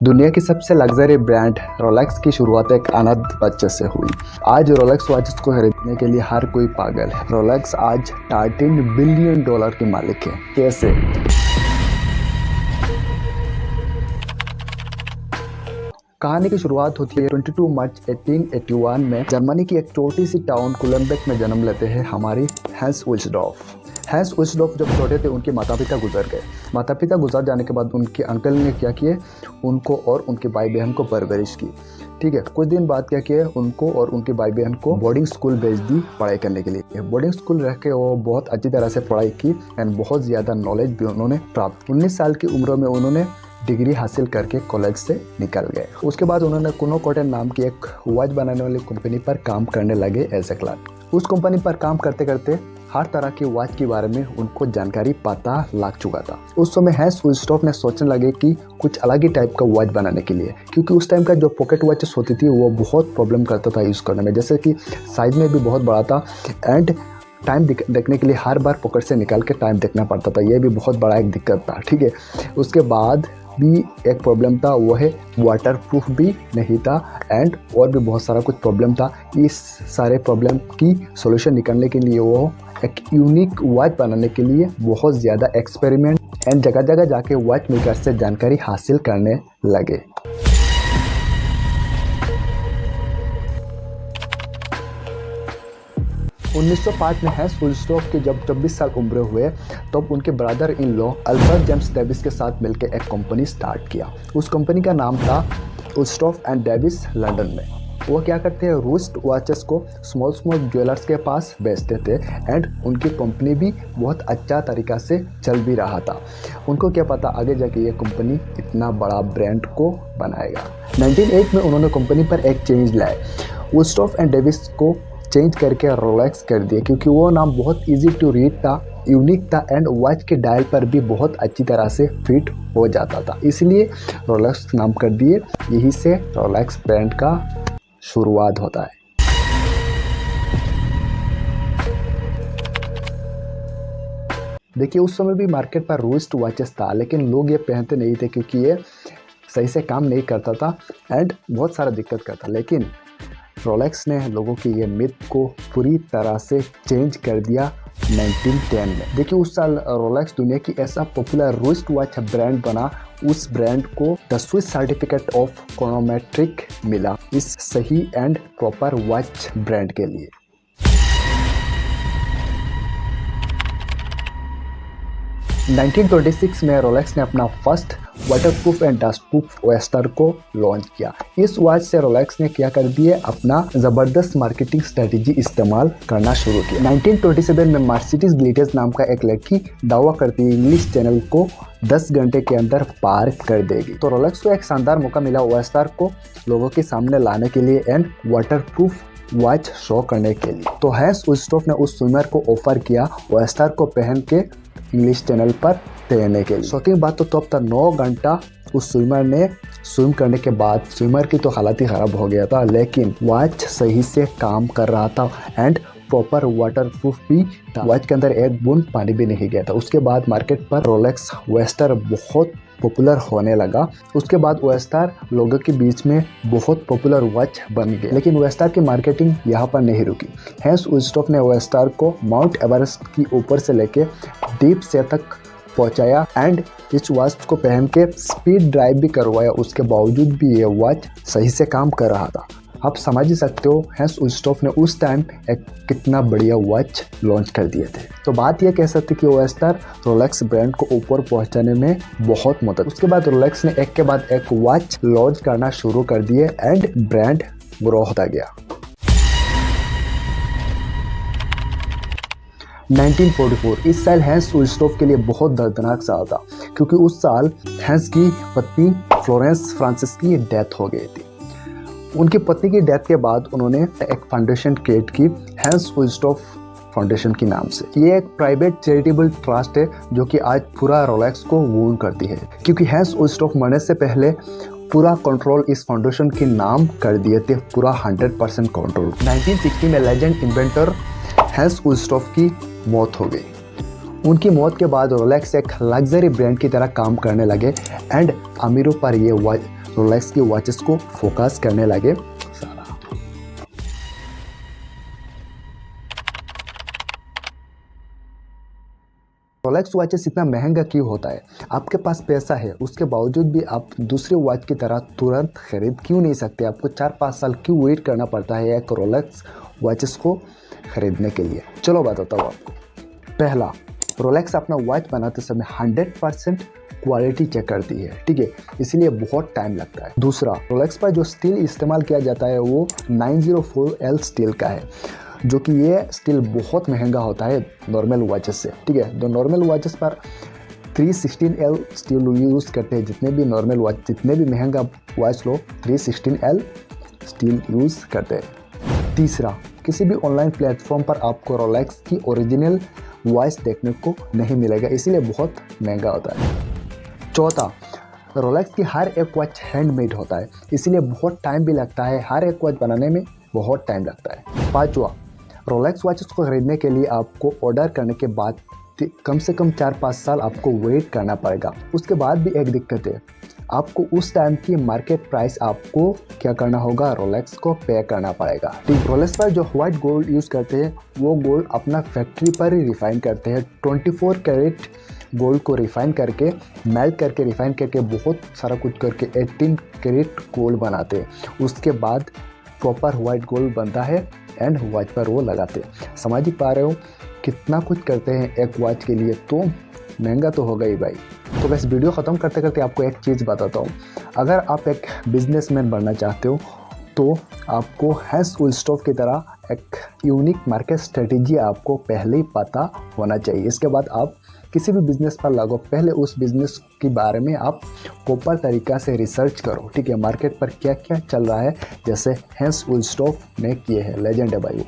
दुनिया की सबसे लग्जरी ब्रांड रोलेक्स की शुरुआत एक अनाथ बच्चे से हुई। आज रोलेक्स वॉचेस को खरीदने के लिए हर कोई पागल है। रोलेक्स आज $13 बिलियन के मालिक है। कैसे? कहानी की शुरुआत होती है 22 मार्च 1881 में। जर्मनी की एक छोटी सी टाउन कुलेम्बेक में जन्म लेते हैं हमारी हैंस उल्सडॉर्फ। हैंस उल्सडॉर्फ जब छोटे थे उनके माता पिता गुजर गए। माता पिता गुजर जाने के बाद उनके अंकल ने क्या किए, उनको और उनके भाई बहन को परवरिश की। ठीक है, कुछ दिन बाद क्या किया, उनको और उनके भाई बहन को बोर्डिंग स्कूल भेज दी पढ़ाई करने के लिए। बोर्डिंग स्कूल रह के वो बहुत अच्छी तरह से पढ़ाई की एंड बहुत ज़्यादा नॉलेज भी उन्होंने प्राप्त की। 19 साल की उम्र में उन्होंने डिग्री हासिल करके कॉलेज से निकल गए। उसके बाद उन्होंने कुनो कॉटन नाम की एक वॉच बनाने वाली कंपनी पर काम करने लगे एज ए क्लर्क। उस कंपनी पर काम करते करते हर तरह की वॉच के बारे में उनको जानकारी पता लग चुका था। उस समय हैंस उल्सडॉर्फ ने सोचने लगे कि कुछ अलग ही टाइप का वॉच बनाने के लिए, क्योंकि उस टाइम का जो पॉकेट वॉचेस होती थी वो बहुत प्रॉब्लम करता था यूज़ करने में। जैसे कि साइज में भी बहुत बड़ा था एंड टाइम देखने के लिए हर बार पॉकेट से निकाल के टाइम देखना पड़ता था। यह भी बहुत बड़ा एक दिक्कत था। ठीक है, उसके बाद भी एक प्रॉब्लम था, वो है वाटर प्रूफ भी नहीं था एंड और भी बहुत सारा कुछ प्रॉब्लम था। इस सारे प्रॉब्लम की सॉल्यूशन निकालने के लिए वो एक यूनिक वॉच बनाने के लिए बहुत ज़्यादा एक्सपेरिमेंट एंड जगह जगह जाके वॉच मेकर से जानकारी हासिल करने लगे। तो 1905 में हैंस उल्सडॉर्फ के जब 26 साल उम्र हुए तब उनके brother in law Albert James Davis के साथ मिलकर एक कंपनी स्टार्ट किया। उस कंपनी का नाम था उल्सडॉर्फ एंड डेविस। लंदन में वो क्या करते हैं, रूस्ट वॉचेस को स्मॉल ज्वेलर्स के पास बेचते थे एंड उनकी कंपनी भी बहुत अच्छा तरीका से चल भी रहा था। उनको क्या पता आगे जाके ये कंपनी इतना बड़ा ब्रांड को बनाएगा। 1908 में उन्होंने कंपनी पर एक चेंज लाए। उल्सडॉर्फ एंड डेविस को चेंज करके रोलेक्स कर दिया, क्योंकि वो नाम बहुत इजी टू रीड था, यूनिक था एंड वॉच के डायल पर भी बहुत अच्छी तरह से फिट हो जाता था, इसलिए रोलेक्स नाम कर दिए। यही से रोलेक्स ब्रांड का शुरुआत होता है। देखिए, उस समय भी मार्केट पर रूस्ट वॉचेस था, लेकिन लोग ये पहनते नहीं थे क्योंकि ये सही से काम नहीं करता था एंड बहुत सारा दिक्कत करता। लेकिन रोलेक्स ने लोगों की ये मिथ को पूरी तरह से चेंज कर दिया 1910 में। देखिए, उस साल रोलेक्स दुनिया की ऐसा पॉपुलर रूस्ट वॉच ब्रांड बना, उस ब्रांड को द स्विस सर्टिफिकेट ऑफ क्रोनोमेट्रिक मिला इस सही एंड प्रॉपर वॉच ब्रांड के लिए। 1926 में रोलेक्स ने अपना first waterproof and dustproof oyster को लॉन्च किया। इस वॉच से रोलेक्स ने क्या कर दिए, अपना ज़बरदस्त मार्केटिंग स्ट्रेटेजी इस्तेमाल करना शुरू किया। 1927 में मर्सिडीज ग्लिटेज नाम का एक लड़की दावा करती है इंग्लिश चैनल को 10 घंटे के अंदर पार कर देगी। तो रोलेक्स को एक शानदार मौका मिला ओएस्टर को लोगों के सामने लाने के लिए एंड वाटरप्रूफ वॉच शो करने के लिए। तो हैंस उल्सडॉर्फ ने उस स्विमर को ऑफर किया ओएस्टर को पहन के इंग्लिश चैनल पर तैरने के लिए। शॉकिंग बात तो तब तक 9 घंटा उस स्विमर ने स्विम करने के बाद स्विमर की तो हालत ही ख़राब हो गया था, लेकिन वॉच सही से काम कर रहा था एंड प्रॉपर वाटरप्रूफ भी था। वॉच के अंदर एक बूंद पानी भी नहीं गया था। उसके बाद मार्केट पर रोलेक्स ओएस्टर बहुत पॉपुलर होने लगा। उसके बाद ओएस्टर लोगों के बीच में बहुत पॉपुलर वॉच बन गया। लेकिन ओएस्टर की मार्केटिंग यहाँ पर नहीं रुकी। हैंस उल्सडॉर्फ ने ओएस्टर को माउंट एवरेस्ट की ऊपर से लेके डीप से तक पहुँचाया एंड इस वॉच को पहन के स्पीड ड्राइव भी करवाया। उसके बावजूद भी ये वॉच सही से काम कर रहा था। आप समझ ही सकते हो हैंस उल्सडॉर्फ ने उस टाइम एक कितना बढ़िया वॉच लॉन्च कर दिए थे। तो बात यह कह सकते कि ओएस्टर रोलेक्स ब्रांड को ऊपर पहुंचाने में बहुत मदद। उसके बाद रोलेक्स ने एक के बाद एक वॉच लॉन्च करना शुरू कर दिए एंड ब्रांड ग्रो होता गया। 1944 इस साल हैंस उल्सडॉर्फ के लिए बहुत दर्दनाक साल था, क्योंकि उस साल हैंस की पत्नी फ्लोरेंस फ्रांसिस की डेथ हो गई थी। उनकी पत्नी की डेथ के बाद उन्होंने एक फाउंडेशन क्रिएट की हैंस उल्सडॉर्फ फाउंडेशन के नाम से। ये एक प्राइवेट चैरिटेबल ट्रस्ट है जो कि आज पूरा रोलेक्स को ओन करती है, क्योंकि हैंस उल्सडॉर्फ मरने से पहले पूरा कंट्रोल इस फाउंडेशन के नाम कर दिए थे, पूरा 100% कंट्रोल। 1960 में लेजेंड इन्वेंटर हैंस उल्सडॉर्फ की मौत हो गई। उनकी मौत के बाद रोलेक्स एक लग्जरी ब्रांड की तरह काम करने लगे एंड अमीरों पर ये रोलेक्स की वॉचेस को फोकस करने लगे। रोलेक्स वॉचेस इतना महंगा क्यों होता है? आपके पास पैसा है, उसके बावजूद भी आप दूसरे वॉच की तरह तुरंत खरीद क्यों नहीं सकते? आपको 4-5 साल क्यों वेट करना पड़ता है एक रोलेक्स वॉचेस को खरीदने के लिए? चलो बताता हूँ आपको। पहला, रोलेक्स अपना वॉच बनाते समय 100% क्वालिटी चेक करती है, ठीक है, इसलिए बहुत टाइम लगता है। दूसरा, रोलेक्स पर जो स्टील इस्तेमाल किया जाता है वो 904L स्टील का है, जो कि ये स्टील बहुत महंगा होता है नॉर्मल वॉचेस से, ठीक है। तो नॉर्मल वॉचेस पर 316L स्टील यूज़ करते हैं। जितने भी नॉर्मल वॉच, जितने भी महंगा वॉच लो, 316L स्टील यूज़ करते हैं। तीसरा, किसी भी ऑनलाइन प्लेटफॉर्म पर आपको रोलेक्स की ओरिजिनल वॉच देखने को नहीं मिलेगा, इसीलिए बहुत महंगा होता है। चौथा, रोलेक्स की हर एक वॉच हैंडमेड होता है, इसीलिए बहुत टाइम भी लगता है। हर एक वॉच बनाने में बहुत टाइम लगता है। पाँचवा, रोलेक्स वॉचेस को खरीदने के लिए आपको ऑर्डर करने के बाद कम से कम 4-5 साल आपको वेट करना पड़ेगा। उसके बाद भी एक दिक्कत है, आपको उस टाइम की मार्केट प्राइस आपको क्या करना होगा? रोलेक्स को पे करना पड़ेगा, ठीक। रोलेक्स पर जो व्हाइट गोल्ड यूज़ करते हैं वो गोल्ड अपना फैक्ट्री पर ही रिफाइन करते हैं। 24 कैरेट गोल्ड को रिफाइन करके, मेल्ट करके, रिफाइन करके, बहुत सारा कुछ करके 18 कैरेट गोल्ड बनाते हैं। उसके बाद प्रॉपर वाइट गोल्ड बनता है एंड वॉच पर वो लगाते हैं। समझ ही पा रहे हो कितना कुछ करते हैं एक वॉच के लिए, तो महंगा तो होगा ही भाई। तो बस वीडियो ख़त्म करते करते आपको एक चीज़ बताता हूँ। अगर आप एक बिजनेसमैन बनना चाहते हो तो आपको हैंस वुलस्टॉफ की तरह एक यूनिक मार्केट स्ट्रेटेजी आपको पहले ही पता होना चाहिए। इसके बाद आप किसी भी बिज़नेस पर लगो, पहले उस बिज़नेस के बारे में आप प्रॉपर तरीक़ा से रिसर्च करो, ठीक है। मार्केट पर क्या क्या चल रहा है, जैसे हैंस वुलस्टॉफ ने किए हैं, लेजेंड है भाई वो।